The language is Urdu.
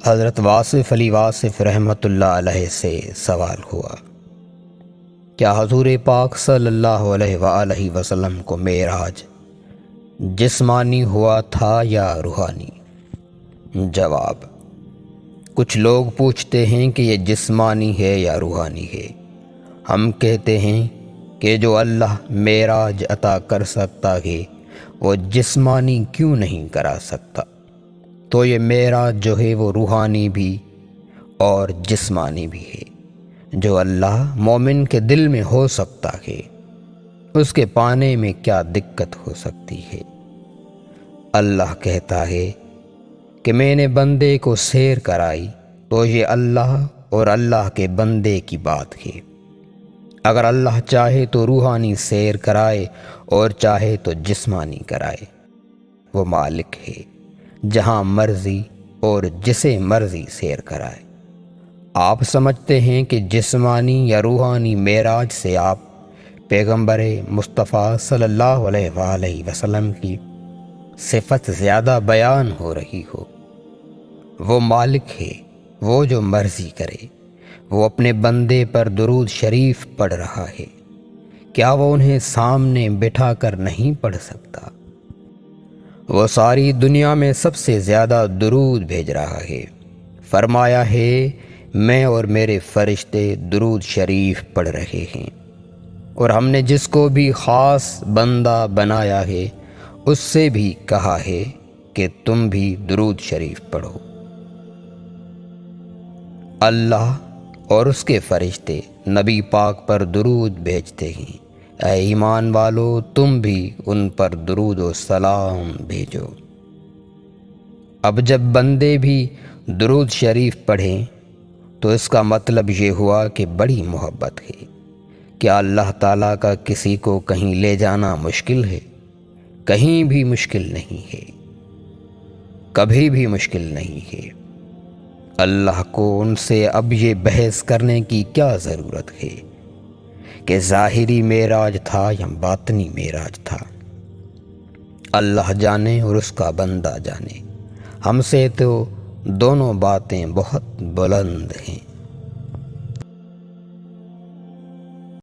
حضرت واصف علی واصف رحمۃ اللہ علیہ سے سوال ہوا، کیا حضور پاک صلی اللہ علیہ وآلہ وسلم کو معراج جسمانی ہوا تھا یا روحانی؟ جواب: کچھ لوگ پوچھتے ہیں کہ یہ جسمانی ہے یا روحانی ہے۔ ہم کہتے ہیں کہ جو اللہ معراج عطا کر سکتا ہے وہ جسمانی کیوں نہیں کرا سکتا؟ تو یہ معراج جو ہے وہ روحانی بھی اور جسمانی بھی ہے۔ جو اللہ مومن کے دل میں ہو سکتا ہے اس کے پانے میں کیا دقت ہو سکتی ہے؟ اللہ کہتا ہے کہ میں نے بندے کو سیر کرائی، تو یہ اللہ اور اللہ کے بندے کی بات ہے۔ اگر اللہ چاہے تو روحانی سیر کرائے اور چاہے تو جسمانی کرائے۔ وہ مالک ہے جہاں مرضی اور جسے مرضی سیر کرائے۔ آپ سمجھتے ہیں کہ جسمانی یا روحانی معراج سے آپ پیغمبر مصطفیٰ صلی اللہ علیہ وآلہ وسلم کی صفت زیادہ بیان ہو رہی ہو۔ وہ مالک ہے، وہ جو مرضی کرے۔ وہ اپنے بندے پر درود شریف پڑھ رہا ہے، کیا وہ انہیں سامنے بٹھا کر نہیں پڑھ سکتا؟ وہ ساری دنیا میں سب سے زیادہ درود بھیج رہا ہے۔ فرمایا ہے، میں اور میرے فرشتے درود شریف پڑھ رہے ہیں، اور ہم نے جس کو بھی خاص بندہ بنایا ہے اس سے بھی کہا ہے کہ تم بھی درود شریف پڑھو۔ اللہ اور اس کے فرشتے نبی پاک پر درود بھیجتے ہیں۔ اے ایمان والو، تم بھی ان پر درود و سلام بھیجو۔ اب جب بندے بھی درود شریف پڑھیں تو اس کا مطلب یہ ہوا کہ بڑی محبت ہے۔ کیا اللہ تعالیٰ کا کسی کو کہیں لے جانا مشکل ہے؟ کہیں بھی مشکل نہیں ہے، کبھی بھی مشکل نہیں ہے۔ اللہ کو ان سے اب یہ بحث کرنے کی کیا ضرورت ہے کہ ظاہری معراج تھا یا باطنی معراج تھا؟ اللہ جانے اور اس کا بندہ جانے۔ ہم سے تو دونوں باتیں بہت بلند ہیں۔